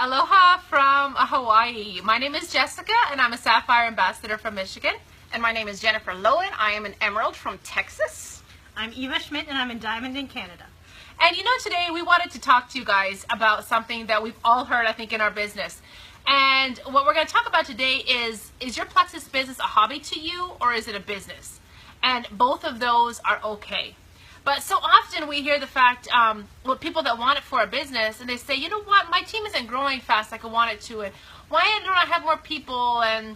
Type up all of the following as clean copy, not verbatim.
Aloha from Hawaii. My name is Jessica and I'm a Sapphire Ambassador from Michigan. And my name is Jennifer Lowen. I am an Emerald from Texas. I'm Eva Schmidt and I'm in Diamond in Canada. And you know, today we wanted to talk to you guys about something that we've all heard, I think, in our business. And what we're going to talk about today is your Plexus business a hobby to you or is it a business? And both of those are okay. But so often we hear the fact, with people that want it for a business, and they say, you know what, my team isn't growing fast like I want it to, and why don't I have more people, and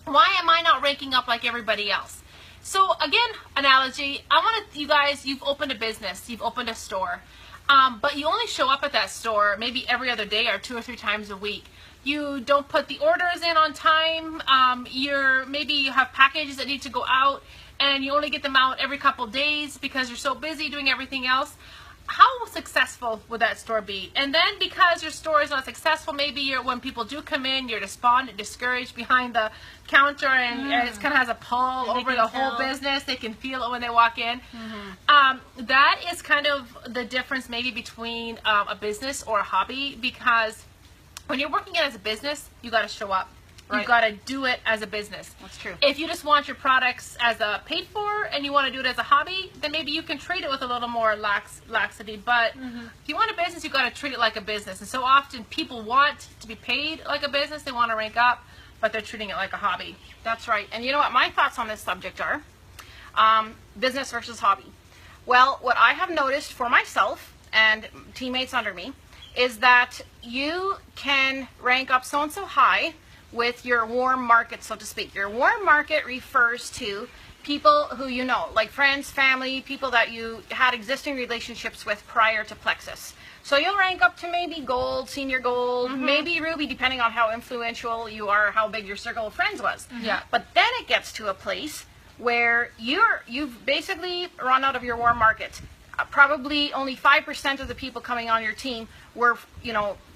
why am I not ranking up like everybody else? So again, analogy, I want you guys, you've opened a business, you've opened a store, but you only show up at that store maybe every other day or 2 or 3 times a week. You don't put the orders in on time, maybe you have packages that need to go out, and you only get them out every couple days because you're so busy doing everything else. How successful would that store be? And then because your store is not successful, maybe when people do come in, you're despondent, discouraged behind the counter, and it kind of has a pall over the whole business. They can feel it when they walk in. That is kind of the difference maybe between a business or a hobby, because when you're working it as a business, you got to show up. Right. You've got to do it as a business. That's true. If you just want your products as a paid for and you want to do it as a hobby, then maybe you can treat it with a little more laxity. But if you want a business, you've got to treat it like a business. And so often people want to be paid like a business. They want to rank up, but they're treating it like a hobby. That's right. And you know what my thoughts on this subject are? Business versus hobby. Well, what I have noticed for myself and teammates under me is that you can rank up so-and-so high with your warm market, so to speak. Your warm market refers to people who you know, like friends, family, people that you had existing relationships with prior to Plexus. So you'll rank up to maybe gold, senior gold, maybe ruby, depending on how influential you are, how big your circle of friends was. Yeah. But then it gets to a place where you've basically run out of your warm market. Probably only 5% of the people coming on your team were,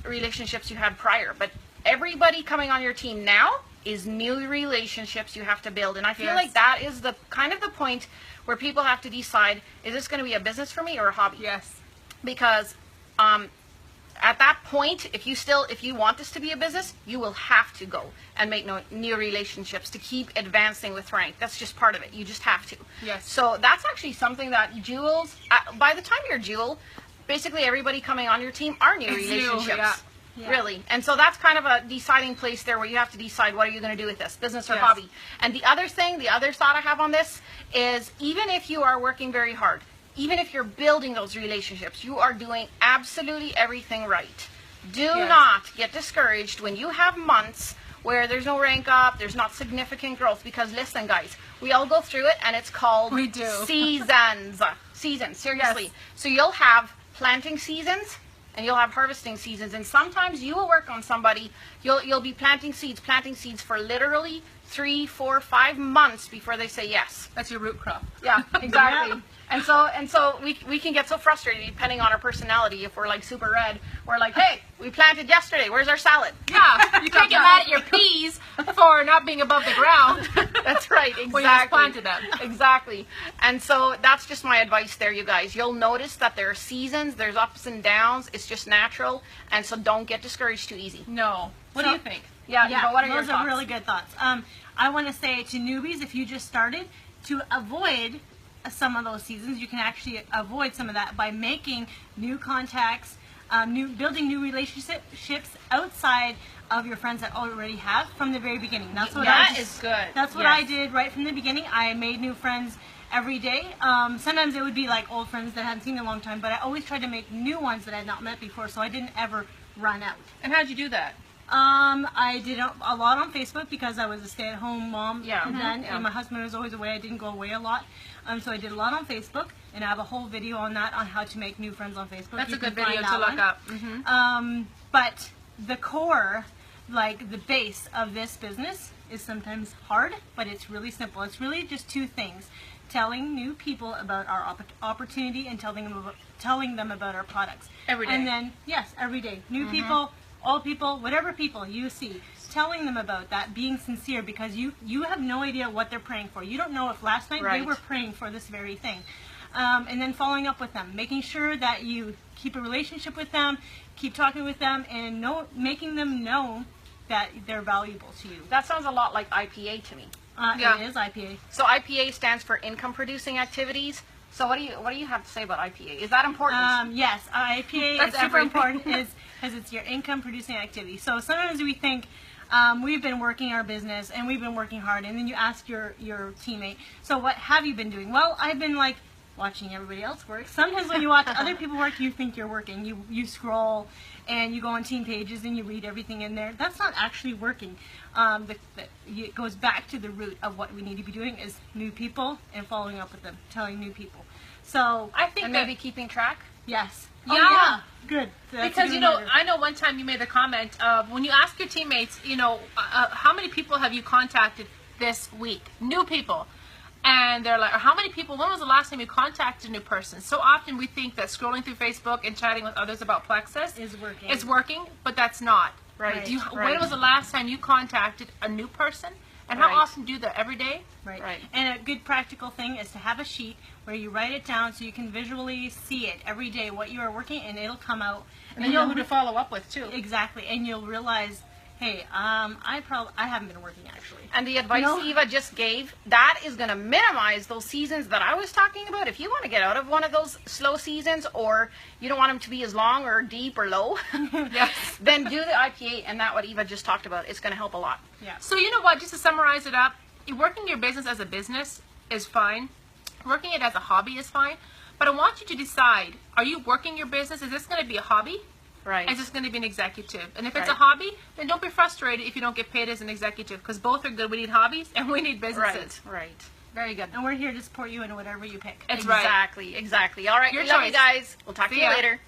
relationships you had prior. But everybody coming on your team now is new relationships you have to build. And I feel like that is the kind of the point where people have to decide, is this going to be a business for me or a hobby? Yes. Because at that point, if you want this to be a business, you will have to go and make new relationships to keep advancing with rank. That's just part of it. You just have to. Yes. So that's actually something that jewels, by the time you're jewel, basically everybody coming on your team are new relationships. New, yeah. Yeah. Really. And so that's kind of a deciding place there where you have to decide, what are you going to do with this, business or hobby? And the other thought I have on this is, even if you are working very hard, even if you're building those relationships, you are doing absolutely everything right. Do not get discouraged when you have months where there's no rank up, there's not significant growth, because listen guys, we all go through it and it's called seasons. Seasons, seriously. Yes. So you'll have planting seasons and you'll have harvesting seasons, and sometimes you will work on somebody, you'll be planting seeds for literally 3, 4, 5 months before they say yes. That's your root crop. Yeah, exactly. And so we can get so frustrated depending on our personality. If we're like super red, we're like, hey, we planted yesterday, where's our salad? Yeah, you can't get mad at your peas for not being above the ground. That's right, exactly. When you just planted them. Exactly. And so that's just my advice there, you guys. You'll notice that there are seasons, there's ups and downs. It's just natural. And so don't get discouraged too easy. No. What do you think? Yeah, what are your those thoughts? are really good thoughts. I want to say to newbies, if you just started, to avoid some of those seasons, you can actually avoid some of that by making new contacts, building new relationships outside of your friends that already have from the very beginning. That's what is good. That's what I did right from the beginning. I made new friends every day. Sometimes it would be like old friends that I hadn't seen in a long time, but I always tried to make new ones that I had not met before, so I didn't ever run out. And how'd you do that? I did a lot on Facebook because I was a stay-at-home mom then, and my husband was always away. I didn't go away a lot. So I did a lot on Facebook, and I have a whole video on that, on how to make new friends on Facebook. That's a good video to look up. But the core, like the base of this business, is sometimes hard, but it's really simple. It's really just 2 things: telling new people about our opportunity and telling them about our products. Every day. And then, yes, every day. New people, old people, whatever people you see, telling them about that, being sincere, because you have no idea what they're praying for. You don't know if last night they were praying for this very thing. And then following up with them, making sure that you keep a relationship with them, keep talking with them, and making them know that they're valuable to you. That sounds a lot like IPA to me. Yeah. It is IPA. So IPA stands for income producing activities. So what do you have to say about IPA? Is that important? Yes, IPA That's is super everything. important because it's your income producing activity. So sometimes we think we've been working our business and we've been working hard, and then you ask your teammate, so what have you been doing? Well, I've been like watching everybody else work. Sometimes when you watch other people work, you think you're working. You scroll and you go on team pages and you read everything in there. That's not actually working. It goes back to the root of what we need to be doing is new people and following up with them, telling new people. So I think And that, maybe keeping track? yes. Yeah. Oh, yeah. Good. That's because a you good know, word. I know one time you made the comment of when you ask your teammates, you know, how many people have you contacted this week? New people. And they're like, or how many people, when was the last time you contacted a new person? So often we think that scrolling through Facebook and chatting with others about Plexus Is working. It's working, but that's not. Right. When Right. was the last time you contacted a new person? And how Right. often do you do that? Every day? Right. Right. And a good practical thing is to have a sheet where you write it down so you can visually see it every day, what you are working, and it'll come out. And then you know who to follow up with, too. Exactly. And you'll realize, hey, I haven't been working actually. And the advice No. Eva just gave, that is going to minimize those seasons that I was talking about. If you want to get out of one of those slow seasons, or you don't want them to be as long or deep or low, Yes. then do the IPA and that what Eva just talked about. It's going to help a lot. Yeah. So you know what, just to summarize it up, working your business as a business is fine. Working it as a hobby is fine. But I want you to decide, are you working your business? Is this going to be a hobby? Right. Is this going to be an executive? And if it's Right. a hobby, then don't be frustrated if you don't get paid as an executive, because both are good. We need hobbies and we need businesses. Right. Very good. And we're here to support you in whatever you pick. It's right. Exactly. Exactly. All right. Your We love you choice. guys. We'll talk to See you ya. later.